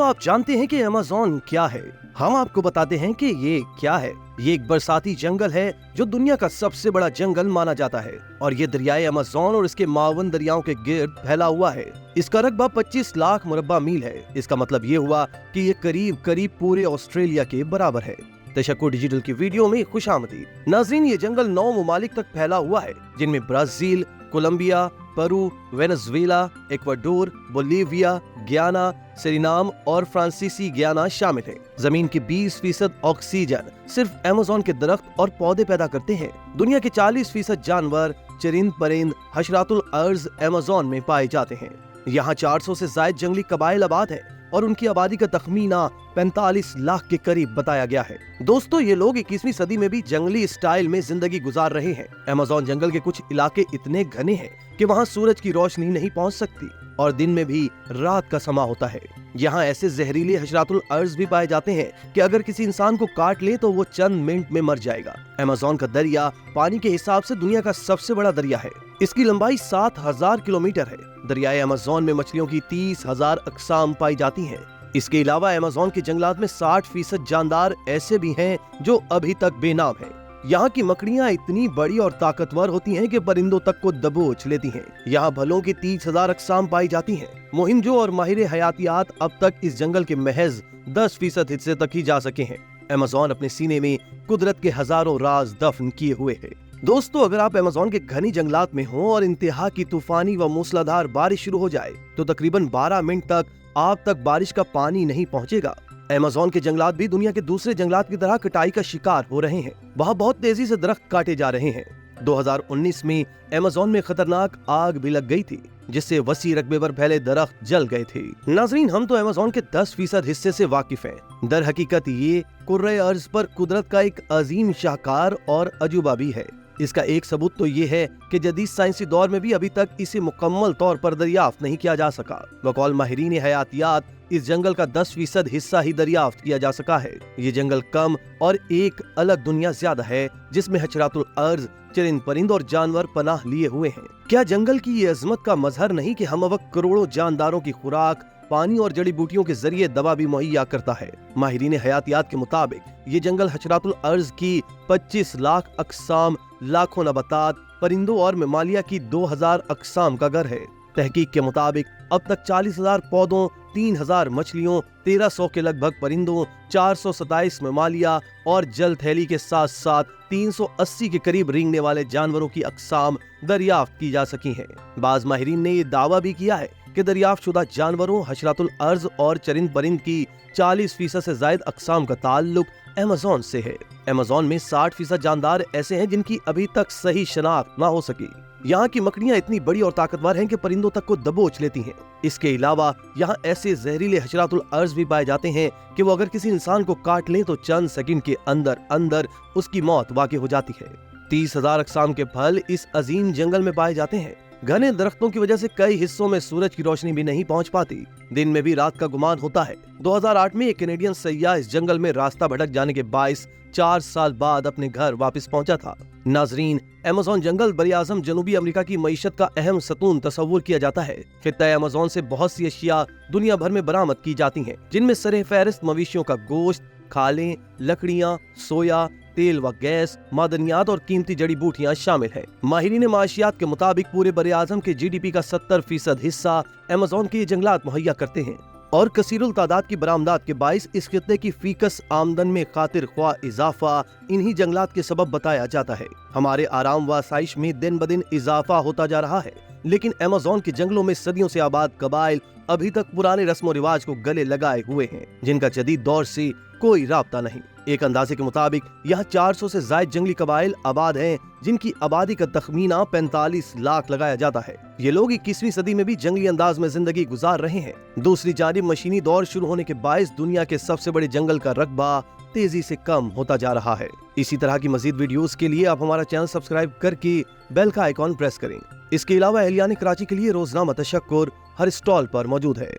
आप जानते हैं कि अमेज़न क्या है? हम आपको बताते हैं कि ये क्या है। ये एक बरसाती जंगल है जो दुनिया का सबसे बड़ा जंगल माना जाता है और ये दरियाए अमेज़न और इसके मावन दरियाओं के गिर्द फैला हुआ है। इसका रकबा 25 लाख मुरब्बा मील है। इसका मतलब ये हुआ कि ये करीब करीब पूरे ऑस्ट्रेलिया के बराबर है। तशक्कुर डिजिटल की वीडियो में खुशामदीद। नाज़रीन, ये जंगल 9 ममालिक तक फैला हुआ है, जिनमें Brazil, Colombia, Peru, Venezuela, Ecuador, Bolivia, Guyana, Suriname और फ्रांसीसी गियाना शामिल है। जमीन के 20% ऑक्सीजन सिर्फ अमेज़न के दरख्त और पौधे पैदा करते हैं। दुनिया के 40% जानवर, चरिंद परिंद, हशरातुल अर्ज अमेज़न में पाए जाते हैं। यहाँ 400 से ज्यादा जंगली कबाइल आबाद है और उनकी आबादी का तखमीना 45 लाख के करीब बताया गया है। दोस्तों, ये लोग 21वीं सदी में भी जंगली स्टाइल में जिंदगी गुजार रहे हैं। अमेज़न जंगल के कुछ इलाके इतने घने हैं कि वहाँ सूरज की रोशनी नहीं पहुँच सकती और दिन में भी रात का समा होता है। यहाँ ऐसे जहरीले हशरातुल अर्ज भी पाए जाते हैं कि अगर किसी इंसान को काट ले तो वो चंद मिनट में मर जाएगा। अमेज़न का दरिया पानी के हिसाब से दुनिया का सबसे बड़ा दरिया है। इसकी लंबाई 7000 किलोमीटर है। दरियाए अमेज़न में मछलियों की 30,000 अक़साम पाई जाती हैं। इसके अलावा अमेज़न के जंगलात में 60% जानदार ऐसे भी हैं जो अभी तक बेनाम हैं। यहाँ की मकड़ियाँ इतनी बड़ी और ताकतवर होती हैं कि परिंदों तक को दबोच लेती हैं। यहाँ भलों की 30,000 अक़साम पाई जाती हैं। मोहिंजो और माहिर हयातियात अब तक इस जंगल के महज 10% हिस्से तक ही जा सके हैं। अमेज़न अपने सीने में कुदरत के हजारों राज दफन किए हुए है। दोस्तों, अगर आप अमेज़न के घनी जंगलात में हो और इंतहा की तूफानी व मूसलाधार बारिश शुरू हो जाए तो तकरीबन 12 मिनट तक आप तक बारिश का पानी नहीं पहुँचेगा। अमेज़न के जंगलात भी दुनिया के दूसरे जंगलात की तरह कटाई का शिकार हो रहे हैं। वहाँ बहुत तेजी से दरख्त काटे जा रहे हैं। 2019 में अमेज़न में खतरनाक आग भी लग गई थी, जिससे वसी रकबे पर फैले दरख्त जल गए थे। नाज़रीन, हम तो अमेज़न के 10% हिस्से से वाकिफ हैं। दर हकीकत ये कुर्रे अर्ज पर कुदरत का एक अजीम शाहकार और अजूबा भी है। इसका एक सबूत तो ये है कि जदीद साइंसी दौर में भी अभी तक इसे मुकम्मल तौर पर दरियाफ्त नहीं किया जा सका। बकौल माहिरीन हयातियात इस जंगल का 10% हिस्सा ही दरियाफ्त किया जा सका है। ये जंगल कम और एक अलग दुनिया ज्यादा है, जिसमें हशरातुल अर्ज, चरिंद परिंद और जानवर पनाह लिए हुए हैं। क्या जंगल की ये अजमत का मजहर नहीं कि हम वक्त करोड़ों जानदारों की खुराक, पानी और जड़ी बूटियों के जरिए दवा भी मुहैया करता है। माहिरीन हयातियात के मुताबिक ये जंगल हशरातुल अर्ज की 25 लाख अक़साम, लाखों नबातात, परिंदों और ममालिया की 2000 अक़साम का घर है। तहकीक के मुताबिक अब तक 40,000 पौधों, 3000 मछलियों, 1300 के लगभग परिंदों, 427 ममालिया और जल थैली के साथ साथ 380 के करीब रेंगने वाले जानवरों की अक़साम दरियाफ्त की जा सकी हैं। बाज़ माहिरीन ने ये दावा भी किया है कि दरियाफ्त शुदा जानवरों, हशरातुल अर्ज और चरिंद परिंद की 40% से ज्यादा अक़साम का ताल्लुक अमेज़न से है। अमेज़न में 60% जानदार ऐसे हैं जिनकी अभी तक सही शनाख्त ना हो सकी। यहाँ की मकड़ियाँ इतनी बड़ी और ताकतवर हैं कि परिंदों तक को दबोच लेती हैं। इसके अलावा यहाँ ऐसे जहरीले हशरातुल अर्ज भी पाए जाते हैं कि वो अगर किसी इंसान को काट लें तो चंद सेकंड के अंदर अंदर उसकी मौत वाक़ई हो जाती है। 30,000 अक़साम के फल इस अजीम जंगल में पाए जाते हैं। घने दरख्तों की वजह से कई हिस्सों में सूरज की रोशनी भी नहीं पहुंच पाती। दिन में भी रात का गुमान होता है। 2008 में एक कैनेडियन सैयाह इस जंगल में रास्ता भटक जाने के बाइस 4 साल बाद अपने घर वापस पहुंचा था। नाजरीन, अमेज़न जंगल बरियाज़म जनूबी अमेरिका की मईशत का अहम सतून तस्वुर किया जाता है। खित्ता अमेज़न से बहुत सी अशिया दुनिया भर में बरामद की जाती हैं, जिनमें सरे फहरिस्त मवेशियों का गोश्त, खालें, लकड़ियाँ, सोया, तेल व गैस, मादनियात और कीमती जड़ी बूटियां शामिल हैं। माहिरीन माशियात के मुताबिक पूरे बरे-आज़म के GDP का 70% हिस्सा अमेज़न के जंगलात मुहैया करते हैं और कसीरुल तादाद की बरामदात के बाइस इस खित्ते की फीकस आमदन में खातिर ख्वाह इजाफा इन्हीं जंगलात के सबब बताया जाता है। हमारे आराम व आसाइश में दिन ब दिन इजाफा होता जा रहा है, लेकिन अमेज़न के जंगलों में सदियों से आबाद कबाइल अभी तक पुराने रस्म और रिवाज को गले लगाए हुए हैं, जिनका जदीद दौर से कोई राब्ता नहीं। एक अंदाजे के मुताबिक यहाँ 400 से ज्यादा जंगली कबाइल आबाद हैं, जिनकी आबादी का तखमीना 45 लाख लगाया जाता है। ये लोग 21वीं सदी में भी जंगली अंदाज में जिंदगी गुजार रहे हैं। दूसरी जानिब मशीनी दौर शुरू होने के बायस दुनिया के सबसे बड़े जंगल का रकबा तेजी से कम होता जा रहा है। इसी तरह की मजीद वीडियोस के लिए आप हमारा चैनल सब्सक्राइब करके बेल का आइकॉन प्रेस करें। इसके अलावा अहलियान कराची के लिए रोजनामा तशक्कुर हर स्टॉल पर मौजूद है।